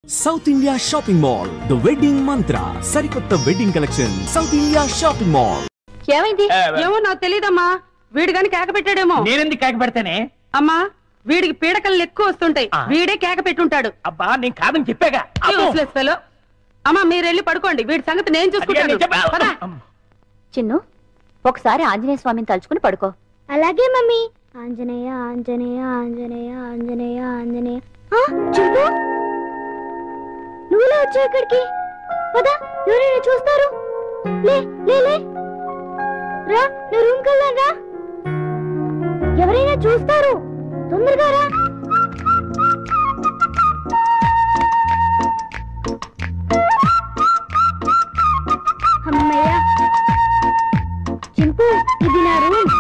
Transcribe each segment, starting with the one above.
South India Shopping Mall, the wedding mantra. Sarikotta wedding collection. South India Shopping Mall. ఏమైంది? ఏమో నాకు తెలియదమ్మా. వీడు గాని కేక పెట్టాడేమో. నేనెందుకు కేక పెడతానే? అమ్మా వీడికి పీడకలు ఎక్కువ వస్తుంటాయి. వీడే కేక పెట్టుంటాడు. అబ్బా నేను కాదని చెప్పాగా. అమ్మా మీరు వెళ్ళి పడుకోండి. వీడి సంగతి నేను చూసుకుంటాను. చిన్ను ఒకసారి ఆంజనేయ స్వామిని తలుచుకుని పడుకో. అలాగే మమ్మీ. ఆంజనేయ ఆంజనేయ ఆంజనేయ ఆంజనేయ ఆంజనేయ. చింపు నువ్వులా వచ్చావు ఇక్కడికి? పదా ఎవరైనా చూస్తారు. లే లే లే రా, నువ్వు రూమ్ కెళ్దాం రా. ఎవరైనా చూస్తారు, తొందరగా రా. అమ్మయ్య చింపు, ఇది నా రూమ్.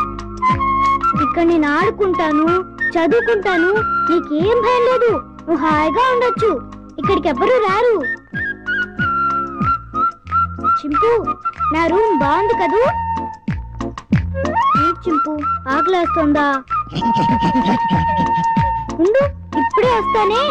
ఇక్కడ నేను ఆడుకుంటాను, చదువుకుంటాను. నీకేం భయం లేదు. నువ్వు హాయిగా ఉండొచ్చు. ఇక్కడికి ఎవ్వరూ రారు. చింపు నా రూమ్ బాగుంది కదూ? చింపు ఆకలేస్తుందా? ఉండు ఇప్పుడే వస్తానే.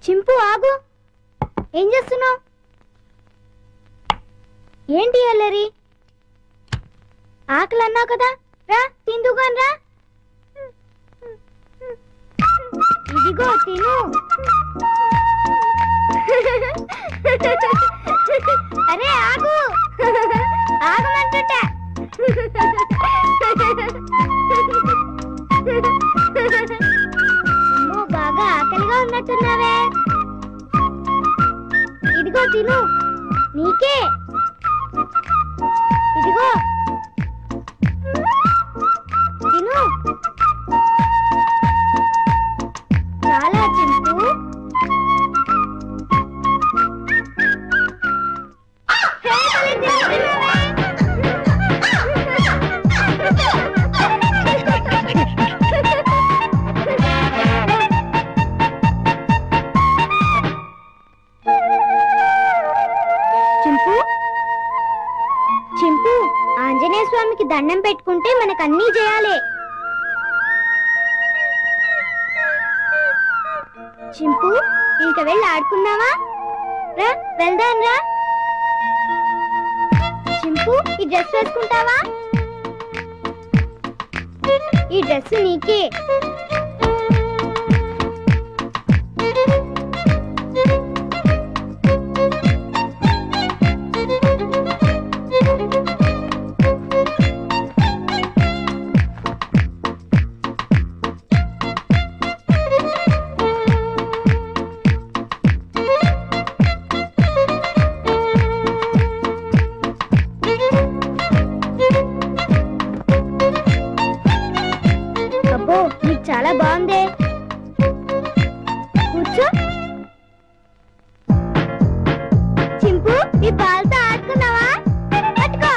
చింపు ఆగు. ఏం చేస్తున్నావు? ఏంటి అల్లరి? ఆకలి అన్నావు కదా, రా తిందుగాని రా. ఇదిగో తిను. అరే ఆగు, ఆగమంటుంటా. బాగా ఆకలిగా ఉన్నట్టున్నావే. ఇదిగో తిను, నీకే. ఇదిగో తిను. చాలా చింపు. చింపు ఆంజనేయ స్వామికి దండం పెట్టుకుంటే మనకు అన్నీ చేయాలి. చింపు ఇంక వెళ్ళి ఆడుకుందామా? రా వెళ్దాం రా. చింపు ఈ డ్రెస్ వేసుకుంటావా? ఈ డ్రెస్ నీకే. చాలా బాగుంది. కూర్చో. చింపు ఈ బాల్తో ఆడుకున్నావా? పట్టుకో.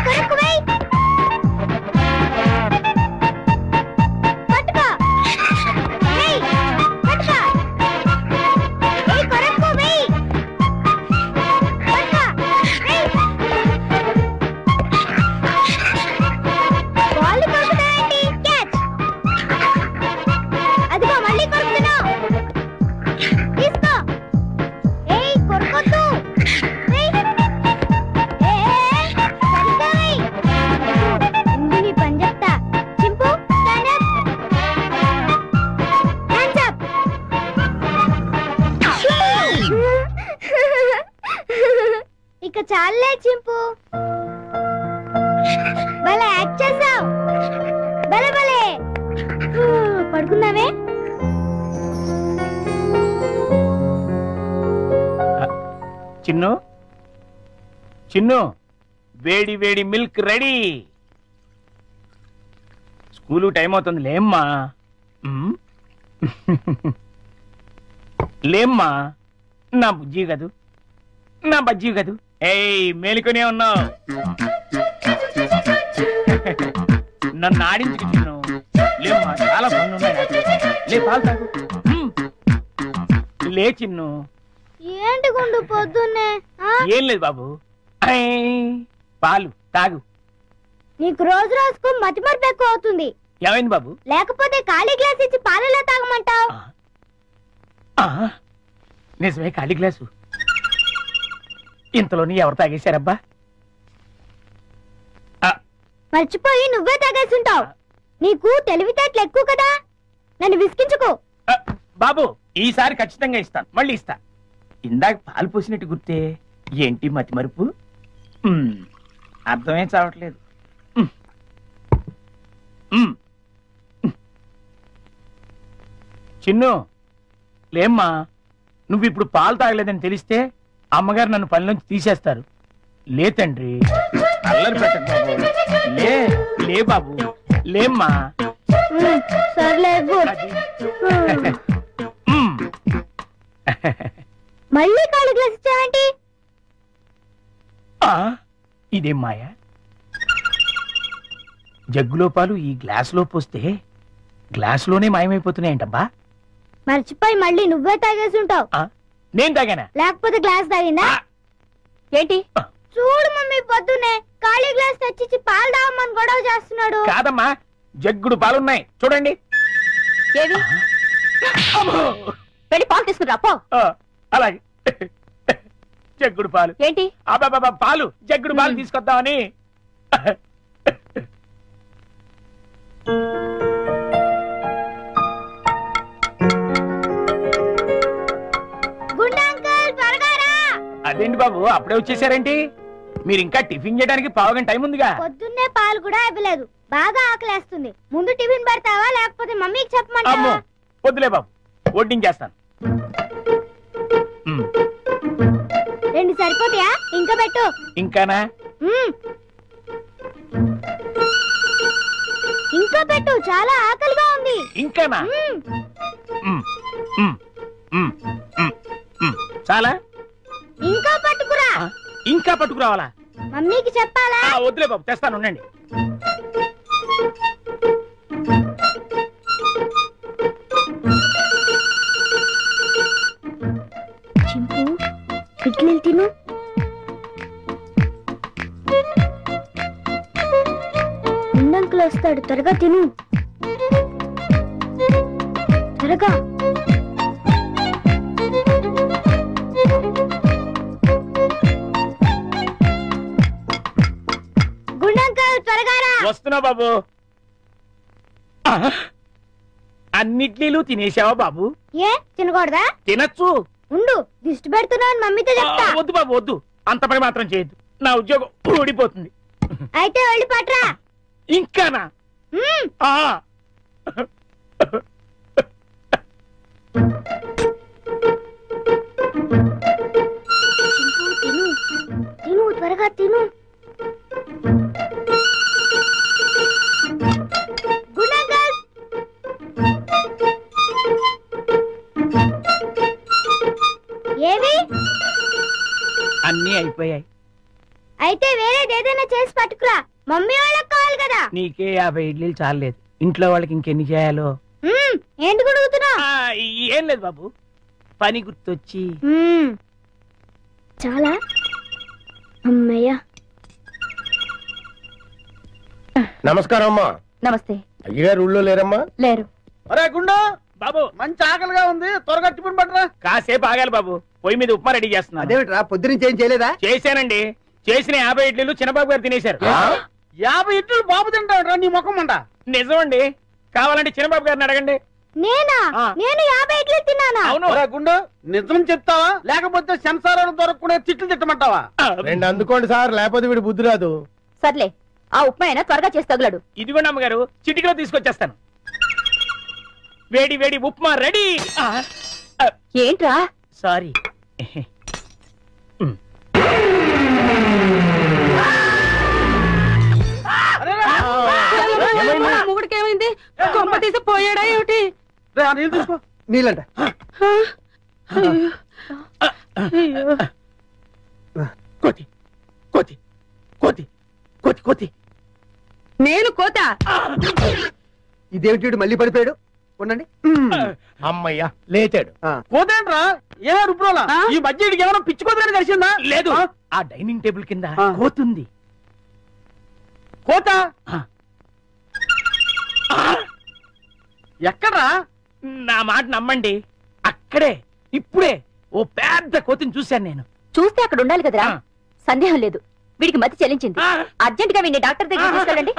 కొరకు వెయ్. పట్టుకో. వెయ్. పట్టుకో. కొరకు వెయ్. పట్టుకో. వెయ్. బాల్ కొరుకుతావేంటి? క్యాచ్. అదిగో మళ్ళీ కొరుకుతున్నావు. తీసుకో. ఏయ్ కొరకొద్దు. సరిగ్గా వెయ్. ముందు నీ పని చెప్తా. చింపు స్టాండ్ అప్. Hands up. ఇక చాలే చింపు. భలే యాక్ట్ చేసావు. భలే భలే. పడుకుందామే. చిన్ను చిన్ను వేడి వేడి మిల్క్ రెడీ. స్కూలు టైం అవుతుంది లేమ్మా. లేమ్మా, నా బుజ్జి కదూ, నా బజ్జీ కదూ. ఏయ్ మేలుకొనే ఉన్నావు, నన్ను ఆడించుకు చిన్ను. లేమ్మా, చాలా పనులు ఉన్నాయి నాకు. లే పాలు తాగు. లే చిన్ను. ఏంటి గుండు పొద్దున్నే? ఏం లేదు బాబు, పాలు తాగు. నీకు రోజు రోజుకు మతిమరుపు ఎక్కువ అవుతుంది. ఏమైంది బాబు? లేకపోతే ఖాళీ గ్లాస్ ఇచ్చి పాలలో తాగమంటావు. నిజమే, ఖాళీ గ్లాసు. ఇంతలోని ఎవరు తాగేశారబ్బా? మర్చిపోయి నువ్వే తాగేస్తుంటావు. నీకు తెలివితేటలు ఎక్కువ కదా, నన్ను విసిగించుకో. బాబు, ఈసారి ఖచ్చితంగా ఇస్తాను, మళ్ళీ ఇస్తా. ఇందాక పాలు పోసినట్టు గుర్తే. ఏంటి మతి మరుపు? అర్థమే చావట్లేదు. చిన్ను, లేమ్మా, నువ్వు ఇప్పుడు పాలు తాగలేదని తెలిస్తే అమ్మగారు నన్ను పనిలోంచి తీసేస్తారు. లే తండ్రి, అల్లరి పెట్టకు బాబు. లే లే బాబు, లేమ్మా. సర్లే. మళ్ళీ ఖాళీ గ్లాస్ ఇచ్చావేంటి? ఇదేం మాయా? జగ్గులో పాలు ఈ గ్లాసులో పోస్తే గ్లాసులోనే మాయమైపోతున్నాయంటబ్బా. మర్చిపోయి మళ్ళీ నువ్వే తాగేసి ఉంటావు. నేను తాగానా? లేకపోతే గ్లాస్ తాగిందా? ఏంటి? చూడు మమ్మీ, పొద్దునే ఖాళీ గ్లాస్ తెచ్చిచ్చి పాలు తాగమని గొడవ చేస్తున్నాడు. కాదమ్మా, జగ్గుడు పాలున్నాయి చూడండి. ఏవి? వెళ్ళి పాలు తీసుకురా పో. అలాగే. జగ్గుడు పాలు ఏంటి? అబ్బాబా, పాలు, జగ్గుడు పాలు తీసుకొద్దామని. అదేంటి బాబు, అప్పుడే వచ్చేసారేంటి? మీరు ఇంకా టిఫిన్ చేయడానికి పావుగంట టైం ఉందిగా. పొద్దున్నే పాలు కూడా ఇవ్వలేదు, బాగా ఆకలేస్తుంది. ముందు టిఫిన్ పెడతావా లేకపోతే మమ్మీకి చెప్పమంటావా? వద్దులే బాబు, వడ్డించేస్తాను. 2 సరిపోతాయా? ఇంకా పెట్టు. ఇంకానా? ఇంకా పెట్టు, చాలా ఆకలిగా ఉంది. ఇంకానా? చాలా? ఇంకా పట్టుకురా. ఇంకా పట్టుకురావాలా? మమ్మీకి చెప్పాలా? వద్దులే బాబు, తెస్తాను, ఉండండి. చింపు, ఇడ్లీలు తిను. ముందంకులు వస్తాడు, త్వరగా తిను. త్వరగా. గుండంకల్, త్వరగా రా. వస్తున్నా బాబు. అన్నిట్లీలు తినేసావా బాబు? ఏ తినకూడదా? తినచ్చు. ఉండు, దిష్టి పెడుతున్నాను, మమ్మీతో చెప్తా. వద్దు బాబు, వద్దు, అంత పని మాత్రం చేయొద్దు. నా ఉద్యోగం ఊడిపోతుంది. అయితే వెళ్ళి పట్రా. ఇంకానా? తిను తిను, త్వరగా తిను. ఏవి? అన్నీ అయిపోయాయి. అయితే వేరేదేదైనా చేసి పట్టుకురా, మమ్మీ వాళ్ళకి కావాలి కదా. నీకే 50 ఇడ్లీలు చాలలేదు, ఇంట్లో వాళ్ళకి ఇంకెన్ని చేయాలో. ఏంటి గుడుగుతున్నా? ఏం లేదు బాబు, పని గుర్తొచ్చి. చాలా. అమ్మయ్యా. నమస్కారం అమ్మా. నమస్తే. అయ్యగారు ఊళ్ళో లేరమ్మా? లేరు. అరే గుండు బాబు, మంచి ఆకలిగా ఉంది, త్వరగా టిఫిన్ పట్టరా. కాసేపు ఆగాలి బాబు, పొయ్యి మీద ఉప్మా రెడీ చేస్తున్నా. అదేమిట్రా, పొద్దునుంచి ఏం చేయలేదా? చేశానండి, చేసిన 50 ఇడ్లీలు చిన్నబాబు గారు తినేశారు. 50 ఇడ్లీలు బాబు తింటాడు, నీ ముఖం అంట. నిజమండి, కావాలంటే చిన్నబాబు గారిని అడగండి. నేనా? నేను 50 ఇడ్లీలు తిన్నానా? అవును. గుండు, నిజం చెప్తావా లేకపోతే సెన్సారాలు దొరకకుండా తిట్లు తిట్టమంటావా? 2 అందుకోండి సార్, లేకపోతే వీడు బుద్ధి రాదు. సర్లే, ఆ ఉప్మా అయినా త్వరగా చేసి తగలడు. ఇదిగోండి అమ్మగారు, చిటికలో తీసుకొచ్చేస్తాను. వేడి వేడి ఉప్మా రెడీ. ఏంట్రా? సారీ. మొగుడికి ఏమైంది? కొంపతీసి పోయాడా ఏమిటి? రే, ఆ నీళ్ళు తీసుకో. నీళ్ళంట. కోతి కోతి కోతి కోతి కోతి. నేను కోత. ఇదేమిటి మళ్ళీ పడిపోయాడు? ఉండండి. అమ్మయ్యా లేచాడు. కోతేంట్రా ఏ రుబ్రోలా? ఈ మధ్య ఏమైనా పిచ్చుకోదని కలిసిందా? లేదు, ఆ డైనింగ్ టేబుల్ కింద కోతుంది. కోత ఎక్కడ్రా? నా మాట నమ్మండి, అక్కడే ఇప్పుడే ఓ పెద్ద కోతిని చూశాను నేను. చూస్తే అక్కడ ఉండాలి కదరా. సందేహం లేదు, వీడికి మతి చెల్లించింది. అర్జెంట్ గా వీడిని డాక్టర్ దగ్గర తీసుకెళ్ళండి.